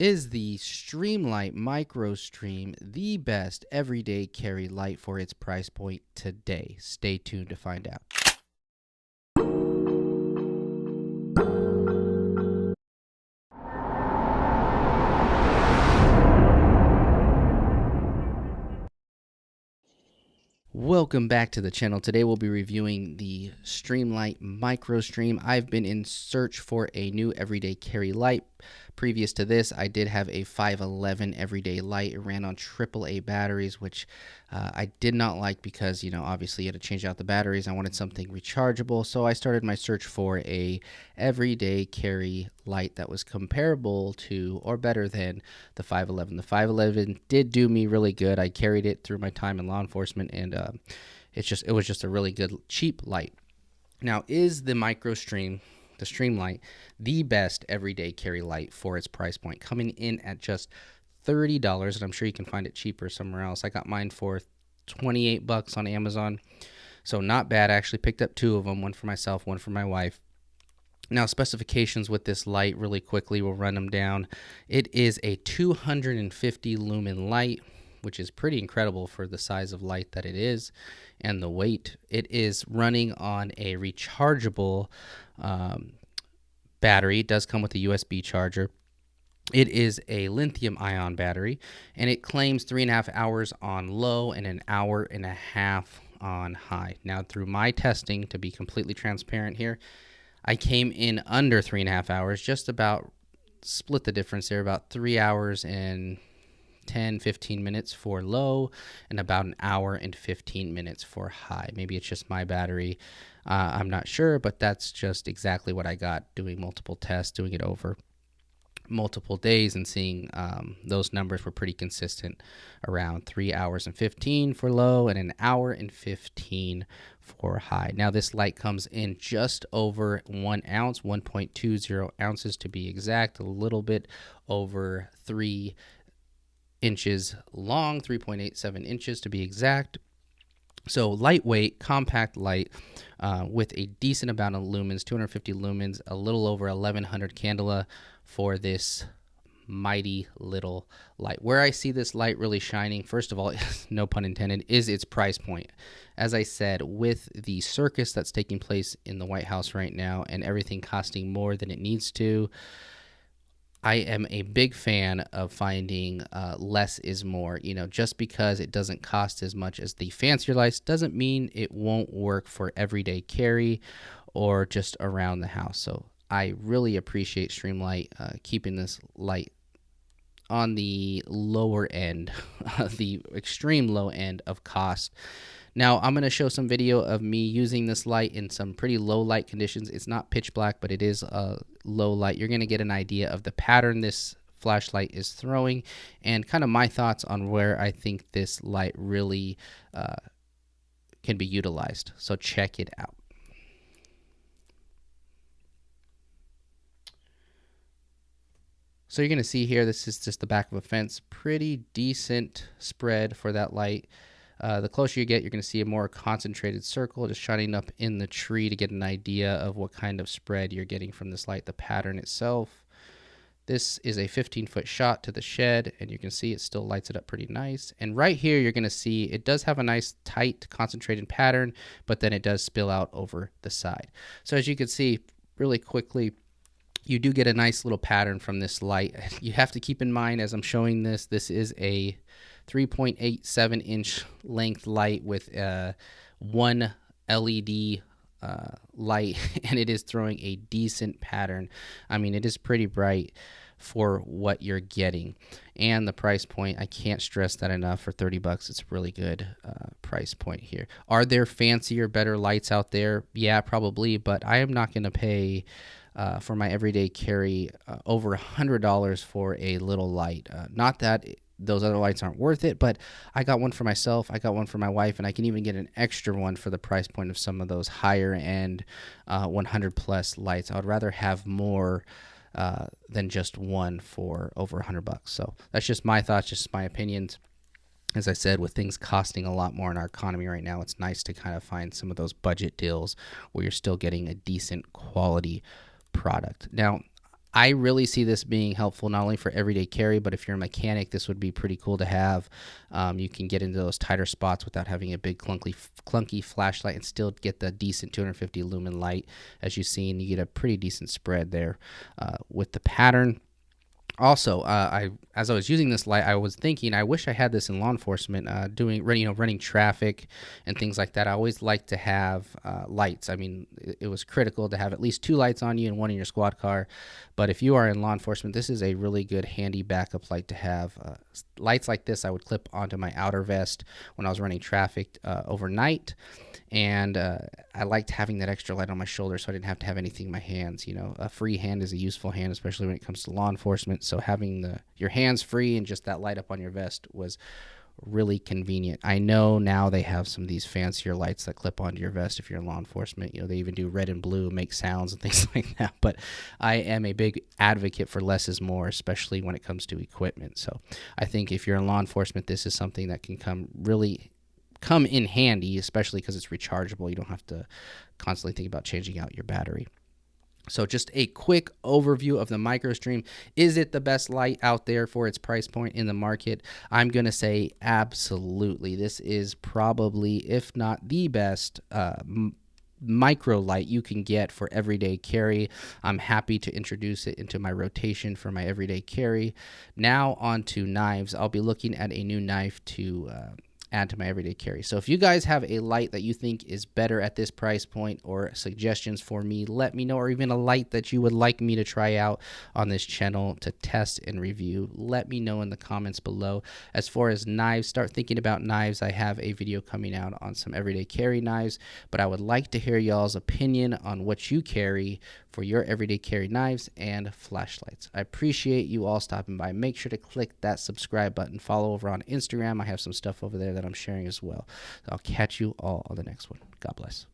Is the Streamlight Microstream the best everyday carry light for its price point today? Stay tuned to find out. Welcome back to the channel. Today we'll be reviewing the Streamlight Microstream. I've been in search for a new everyday carry light. Previous to this, I did have a 511 everyday light. It ran on AAA batteries, which I did not like because, obviously you had to change out the batteries. I wanted something rechargeable, so I started my search for a everyday carry light that was comparable to or better than the 511. The 511 did do me really good. I carried it through my time in law enforcement, and it was just a really good cheap light. Now, is the Microstream, the Streamlight, the best everyday carry light for its price point, coming in at just $30, and I'm sure you can find it cheaper somewhere else. I got mine for $28 on Amazon, so not bad. I actually picked up two of them, one for myself, one for my wife. Now, specifications with this light really quickly, we'll run them down. It is a 250 lumen light, which is pretty incredible for the size of light that it is and the weight. It is running on a rechargeable battery. It does come with a USB charger. It is a lithium ion battery, and it claims 3.5 hours on low and an hour and a half on high. Now, through my testing, to be completely transparent here, I came in under 3.5 hours, just about split the difference there, about 3 hours and 10-15 minutes for low and about an hour and 15 minutes for high. Maybe it's just my battery. I'm not sure, but that's just exactly what I got doing multiple tests, doing it over multiple days, and seeing those numbers were pretty consistent, around 3 hours and 15 for low and an hour and 15 for high. Now, this light comes in just over 1 ounce, 1.20 ounces to be exact, a little bit over 3 inches long, 3.87 inches to be exact. So lightweight, compact light with a decent amount of lumens, 250 lumens, a little over 1100 candela for this mighty little light. Where I see this light really shining, first of all, no pun intended, is its price point. As I said, with the circus that's taking place in the White House right now and everything costing more than it needs to, I am a big fan of finding less is more. Just because it doesn't cost as much as the fancier lights doesn't mean it won't work for everyday carry or just around the house. So I really appreciate Streamlight keeping this light on the lower end, the extreme low end of cost. Now, I'm going to show some video of me using this light in some pretty low light conditions. It's not pitch black, but it is low light. You're going to get an idea of the pattern this flashlight is throwing and kind of my thoughts on where I think this light really can be utilized. So check it out. So you're going to see here, this is just the back of a fence. Pretty decent spread for that light. The closer you get, you're going to see a more concentrated circle just shining up in the tree to get an idea of what kind of spread you're getting from this light, the pattern itself. This is a 15-foot shot to the shed, and you can see it still lights it up pretty nice. And right here, you're going to see it does have a nice, tight, concentrated pattern, but then it does spill out over the side. So as you can see really quickly, you do get a nice little pattern from this light. You have to keep in mind, as I'm showing this, this is a 3.87 inch length light with one LED light, and it is throwing a decent pattern. I mean, it is pretty bright for what you're getting, and the price point, I can't stress that enough. For $30, it's a really good price point here. Are there fancier, better lights out there? Yeah, probably, but I am not going to pay for my everyday carry over $100 for a little light. Not that those other lights aren't worth it, but I got one for myself, I got one for my wife, and I can even get an extra one for the price point of some of those higher end 100 plus lights. I would rather have more than just one for over $100. So that's just my thoughts, just my opinions. As I said, with things costing a lot more in our economy right now, it's nice to kind of find some of those budget deals where you're still getting a decent quality product. Now, I really see this being helpful not only for everyday carry, but if you're a mechanic, this would be pretty cool to have. You can get into those tighter spots without having a big clunky flashlight and still get the decent 250 lumen light. As you've seen, you get a pretty decent spread there with the pattern. Also, as I was using this light, I was thinking I wish I had this in law enforcement, running traffic and things like that. I always like to have lights. I mean, it was critical to have at least 2 lights on you and 1 in your squad car. But if you are in law enforcement, this is a really good, handy backup light to have. Lights like this I would clip onto my outer vest when I was running traffic overnight. And I liked having that extra light on my shoulder so I didn't have to have anything in my hands. You know, a free hand is a useful hand, especially when it comes to law enforcement. So having your hands free and just that light up on your vest was really convenient. I know now they have some of these fancier lights that clip onto your vest if you're in law enforcement. You know, they even do red and blue, make sounds and things like that. But I am a big advocate for less is more, especially when it comes to equipment. So I think if you're in law enforcement, this is something that can come in handy, especially because it's rechargeable. You don't have to constantly think about changing out your battery. So just a quick overview of the Microstream. Is it the best light out there for its price point in the market? I'm going to say absolutely. This is probably, if not the best, micro light you can get for everyday carry. I'm happy to introduce it into my rotation for my everyday carry. Now on to knives. I'll be looking at a new knife to add to my everyday carry. So if you guys have a light that you think is better at this price point or suggestions for me, let me know, or even a light that you would like me to try out on this channel to test and review, let me know in the comments below. As far as knives, start thinking about knives. I have a video coming out on some everyday carry knives, but I would like to hear y'all's opinion on what you carry for your everyday carry knives and flashlights. I appreciate you all stopping by. Make sure to click that subscribe button. Follow over on Instagram. I have some stuff over there that I'm sharing as well. I'll catch you all on the next one. God bless.